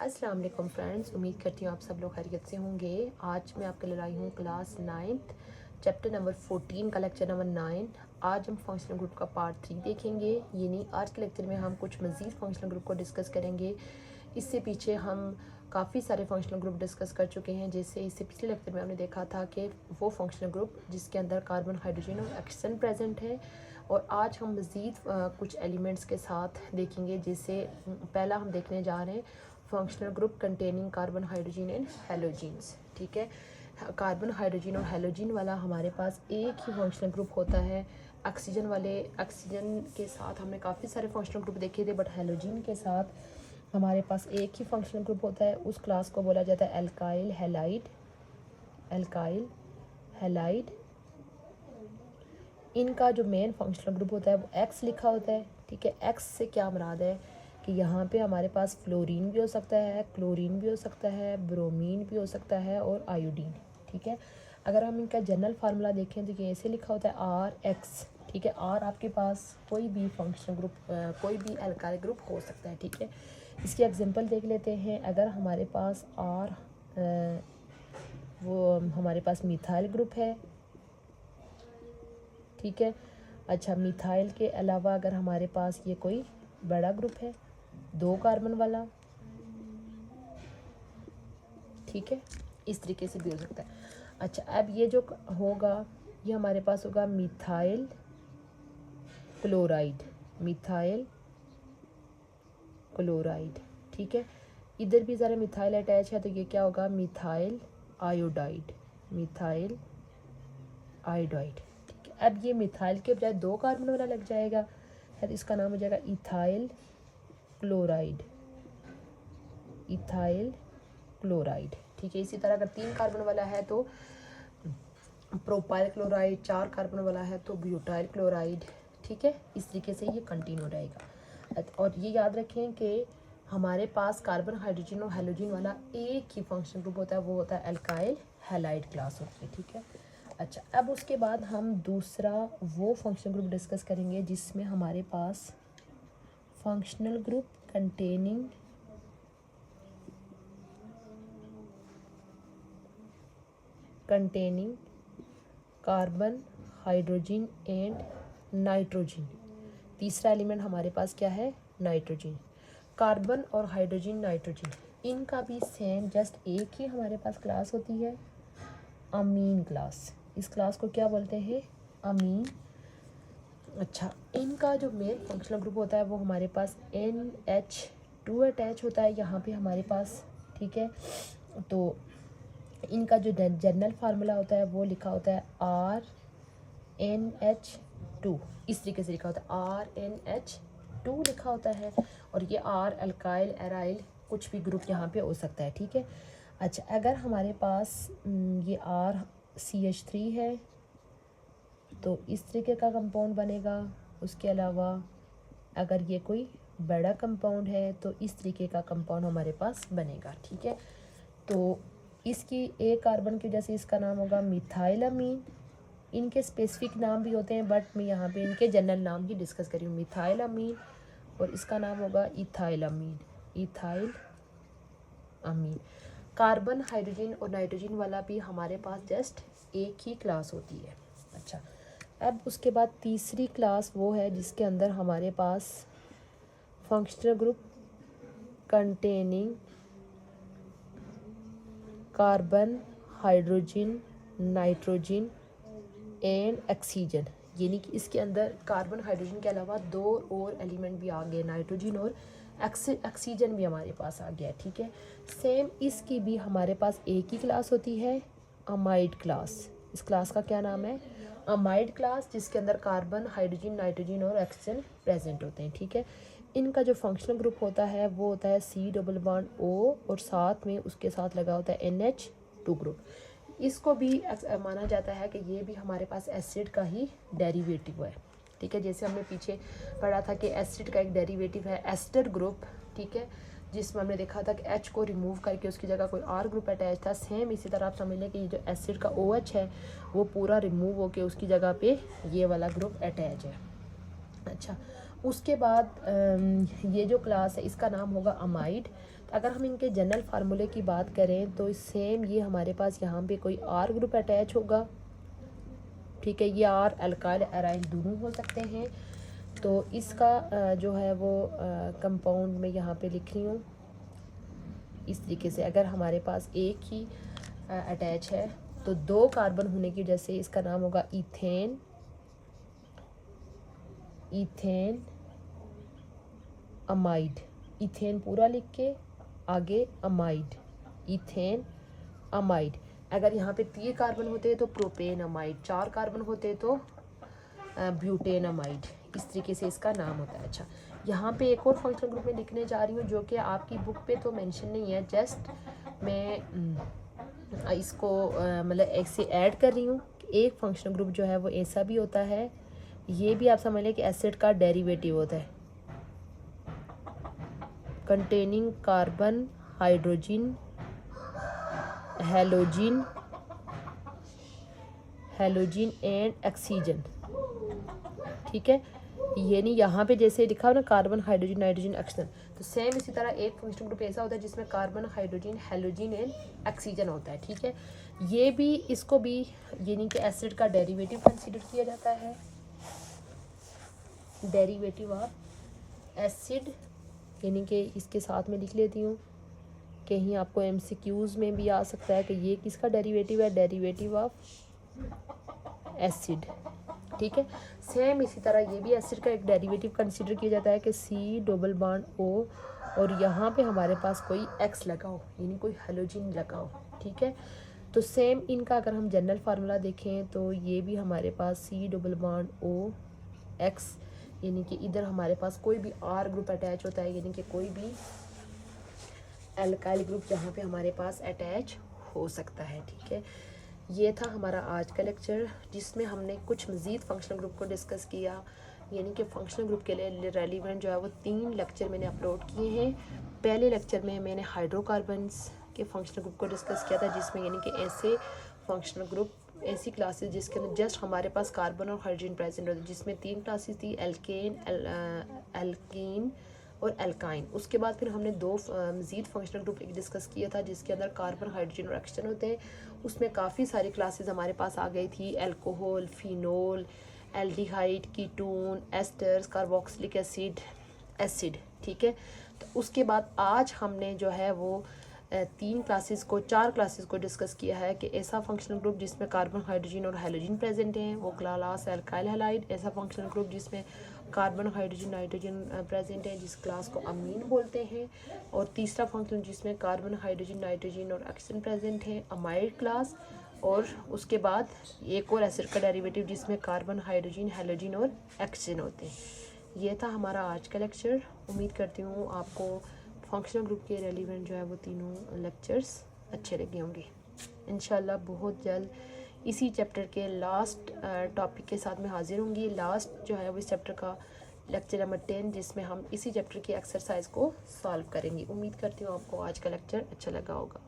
अस्सलाम वालेकुम फ्रेंड्स, उम्मीद करती हूँ आप सब लोग खैरियत से होंगे। आज मैं आपके लिए लाई हूँ क्लास 9th चैप्टर नंबर 14 का लेक्चर नंबर 9। आज हम फंक्शनल ग्रुप का पार्ट 3 देखेंगे, यानी आज के लेक्चर में हम कुछ मज़ीद फंक्शनल ग्रुप को डिस्कस करेंगे। इससे पीछे हम काफ़ी सारे फंक्शनल ग्रुप डिस्कस कर चुके हैं। जैसे इससे पिछले लेक्चर में हमने देखा था कि वो फंक्शनल ग्रुप जिसके अंदर कार्बन, हाइड्रोजन और ऑक्सीजन प्रेजेंट है। और आज हम मज़ीद कुछ एलिमेंट्स के साथ देखेंगे। जैसे पहला हम देखने जा रहे हैं functional group containing carbon, hydrogen and halogens. ठीक है, कार्बन, हाइड्रोजन और हैलोजन वाला हमारे पास एक ही फंक्शनल ग्रुप होता है। ऑक्सीजन के साथ हमने काफ़ी सारे फंक्शनल ग्रुप देखे थे, बट हैलोजन के साथ हमारे पास एक ही फंक्शनल ग्रुप होता है। उस क्लास को बोला जाता है एल्काइल हैलाइड। एल्काइल हैलाइड इनका जो मेन फंक्शनल ग्रुप होता है वो एक्स लिखा होता है। ठीक है, एक्स से क्या मुराद है कि यहाँ पे हमारे पास फ्लोरीन भी हो सकता है, क्लोरीन भी हो सकता है, ब्रोमीन भी हो सकता है और आयोडीन। ठीक है, अगर हम इनका जनरल फार्मूला देखें तो ये ऐसे लिखा होता है आर एक्स। ठीक है, आर आपके पास कोई भी फंक्शनल ग्रुप, कोई भी एल्काइल ग्रुप हो सकता है। ठीक है, इसकी एग्जांपल देख लेते हैं। अगर हमारे पास आर वो हमारे पास मिथाइल ग्रुप है। ठीक है, अच्छा, मिथाइल के अलावा अगर हमारे पास ये कोई बड़ा ग्रुप है 2 कार्बन वाला, ठीक है, इस तरीके से भी हो सकता है। अच्छा, अब ये जो होगा ये हमारे पास होगा मिथाइल क्लोराइड। मिथाइल क्लोराइड, ठीक है, इधर भी ज़रा मिथाइल अटैच है तो ये क्या होगा, मिथाइल आयोडाइड। Methyl iodide. ठीक है, अब ये मिथाइल के बजाय 2 कार्बन वाला लग जाएगा, फिर इसका नाम हो जाएगा इथाइल क्लोराइड। Ethyl chloride. ठीक है, इसी तरह अगर 3 कार्बन वाला है तो प्रोपाइल क्लोराइड, 4 कार्बन वाला है तो ब्यूटाइल क्लोराइड। ठीक है, इस तरीके से ये कंटिन्यू रहेगा। और ये याद रखें कि हमारे पास कार्बन, हाइड्रोजन और हैलोजन वाला एक ही फंक्शन ग्रुप होता है, वो होता है एल्काइल हैलाइड क्लास होती है। ठीक है, अच्छा, अब उसके बाद हम दूसरा वो फंक्शनल ग्रुप डिस्कस करेंगे जिसमें हमारे पास functional group containing carbon, hydrogen and nitrogen. तीसरा एलिमेंट हमारे पास क्या है, नाइट्रोजन। कार्बन और हाइड्रोजन, नाइट्रोजन, इनका भी सेम जस्ट एक ही हमारे पास क्लास होती है, अमीन क्लास। इस क्लास को क्या बोलते हैं, अमीन। अच्छा, इनका जो मेन फंक्शनल ग्रुप होता है वो हमारे पास NH2 अटैच होता है यहाँ पे हमारे पास। ठीक है, तो इनका जो जनरल फार्मूला होता है वो लिखा होता है RNH2। इस तरीके से लिखा होता है, RNH2 लिखा होता है। और ये R अल्काइल, एराइल, कुछ भी ग्रुप यहाँ पे हो सकता है। ठीक है, अच्छा, अगर हमारे पास ये RCH3 है तो इस तरीके का कंपाउंड बनेगा। उसके अलावा अगर ये कोई बड़ा कंपाउंड है तो इस तरीके का कंपाउंड हमारे पास बनेगा। ठीक है, तो इसकी एक कार्बन की वजह से इसका नाम होगा मिथाइलामीन। इनके स्पेसिफिक नाम भी होते हैं, बट मैं यहाँ पे इनके जनरल नाम ही डिस्कस कर रही हूँ, मिथाइलामीन। और इसका नाम होगा इथाइलामीन। इथाइल अमीन। कार्बन, हाइड्रोजन और नाइट्रोजन वाला भी हमारे पास जस्ट एक ही क्लास होती है। अच्छा, अब उसके बाद तीसरी क्लास वो है जिसके अंदर हमारे पास functional group containing carbon, hydrogen, nitrogen and oxygen, यानी कि इसके अंदर कार्बन, हाइड्रोजन के अलावा 2 और एलिमेंट भी आ गए, नाइट्रोजन और ऑक्सीजन भी हमारे पास आ गया। ठीक है, सेम इसकी भी हमारे पास एक ही क्लास होती है, अमाइड क्लास। इस क्लास का क्या नाम है, अमाइड क्लास, जिसके अंदर कार्बन, हाइड्रोजन, नाइट्रोजन और ऑक्सीजन प्रेजेंट होते हैं। ठीक है, इनका जो फंक्शनल ग्रुप होता है वो होता है C+O और साथ में उसके साथ लगा होता है NH2 ग्रुप। इसको भी माना जाता है कि ये भी हमारे पास एसिड का ही डेरिवेटिव है। ठीक है, जैसे हमने पीछे पढ़ा था कि एसिड का एक डेरिवेटिव है एस्टर ग्रुप। ठीक है, जिसमें हमने देखा था कि H को रिमूव करके उसकी जगह कोई R ग्रुप अटैच था। सेम इसी तरह आप समझ लें कि ये जो एसिड का OH है वो पूरा रिमूव होके उसकी जगह पे ये वाला ग्रुप अटैच है। अच्छा, उसके बाद ये जो क्लास है इसका नाम होगा अमाइड। तो अगर हम इनके जनरल फार्मूले की बात करें तो सेम ये हमारे पास यहाँ पे कोई आर ग्रुप अटैच होगा, ठीक है। ये आर अल्काइल एराइल दोनों हो सकते हैं। तो इसका जो है वो कंपाउंड में यहाँ पे लिख रही हूँ इस तरीके से। अगर हमारे पास एक ही अटैच है तो 2 कार्बन होने की वजह से इसका नाम होगा इथेन, इथेन अमाइड। इथेन पूरा लिख के आगे अमाइड, इथेन अमाइड। अगर यहाँ पे 3 कार्बन होते हैं तो प्रोपेन अमाइड, 4 कार्बन होते हैं तो ब्यूटेन अमाइड। इस तरीके से इसका नाम होता है। अच्छा, यहाँ पे एक और फंक्शनल ग्रुप में लिखने जा रही हूँ जो कि आपकी बुक पे तो मेंशन नहीं है, जस्ट मैं इसको मतलब ऐसे ऐड कर रही हूँ। एक फंक्शनल ग्रुप जो है वो ऐसा भी होता है, ये भी आप समझ लें कि एसिड का डेरिवेटिव होता है, containing carbon hydrogen halogen and oxygen, ठीक है। ये नहीं यहाँ पे जैसे लिखा हो ना कार्बन हाइड्रोजन नाइट्रोजन ऑक्सीजन, तो सेम इसी तरह एक फंक्शनल ग्रुप ऐसा होता है जिसमें carbon hydrogen halogen and oxygen होता है, ठीक है। ये भी इसको भी यानी कि एसिड का डेरिवेटिव कंसीडर किया जाता है, डेरिवेटिव ऑफ एसिड, यानी कि इसके साथ में लिख लेती हूँ, कहीं आपको एमसीक्यूज में भी आ सकता है कि ये किसका डेरिवेटिव है, डेरिवेटिव ऑफ एसिड, ठीक है। सेम इसी तरह ये भी एसिड का एक डेरिवेटिव कंसीडर किया जाता है कि सी डबल बॉन्ड ओ और यहाँ पे हमारे पास कोई एक्स लगा हो, यानी कोई हेलोजन लगा हो, ठीक है। तो सेम इनका अगर हम जनरल फार्मूला देखें तो ये भी हमारे पास C double bond O X, यानी कि इधर हमारे पास कोई भी आर ग्रुप अटैच होता है, यानी कि कोई भी एल्काइल ग्रुप जहाँ पे हमारे पास अटैच हो सकता है, ठीक है। ये था हमारा आज का लेक्चर जिसमें हमने कुछ मज़ीद फंक्शनल ग्रुप को डिस्कस किया, यानी कि फंक्शनल ग्रुप के लिए रेलिवेंट जो है वो 3 लेक्चर मैंने अपलोड किए हैं। पहले लेक्चर में मैंने हाइड्रोकार्बन्स के फंक्शनल ग्रुप को डिस्कस किया था, जिसमें यानी कि ऐसे फंक्शनल ग्रुप, ऐसी क्लासेस जिसके अंदर जस्ट हमारे पास कार्बन और हाइड्रोजन प्रेजेंट होते हैं, जिसमें 3 क्लासेस थी, एल्केन, एल्कीन और एल्काइन। उसके बाद फिर हमने 2 मज़ीद फंक्शनल ग्रुप एक डिस्कस किया था जिसके अंदर कार्बन हाइड्रोजन और ऑक्सीजन होते हैं। उसमें काफ़ी सारी क्लासेस हमारे पास आ गई थी, alcohol, phenol, aldehyde, ketone, asters, carboxylic acid, acid, ठीक है। तो उसके बाद आज हमने जो है वो 4 क्लासेस को डिस्कस किया है कि ऐसा फंक्शनल ग्रुप जिसमें कार्बन हाइड्रोजन और हेलोजन प्रेजेंट हैं वो क्लास अल्काइल हैलाइड, ऐसा फंक्शनल ग्रुप जिसमें कार्बन हाइड्रोजन नाइट्रोजन प्रेजेंट है जिस क्लास को अमीन बोलते हैं, और तीसरा फंक्शन जिसमें कार्बन हाइड्रोजन नाइट्रोजन और ऑक्सीजन प्रेजेंट है, अमाइड क्लास। और उसके बाद एक और एसिड का डेरिवेटिव जिसमें कार्बन हाइड्रोजन हेलोजन और ऑक्सीजन होते हैं। ये था हमारा आज का लेक्चर। उम्मीद करती हूँ आपको फंक्शनल ग्रुप के रेलिवेंट जो है वो तीनों लेक्चर्स अच्छे लगे होंगे। इंशाल्लाह बहुत जल्द इसी चैप्टर के लास्ट टॉपिक के साथ मैं हाजिर होंगी। लास्ट जो है वो इस चैप्टर का लेक्चर नंबर 10, जिसमें हम इसी चैप्टर की एक्सरसाइज को सॉल्व करेंगे। उम्मीद करती हूँ आपको आज का लेक्चर अच्छा लगा होगा।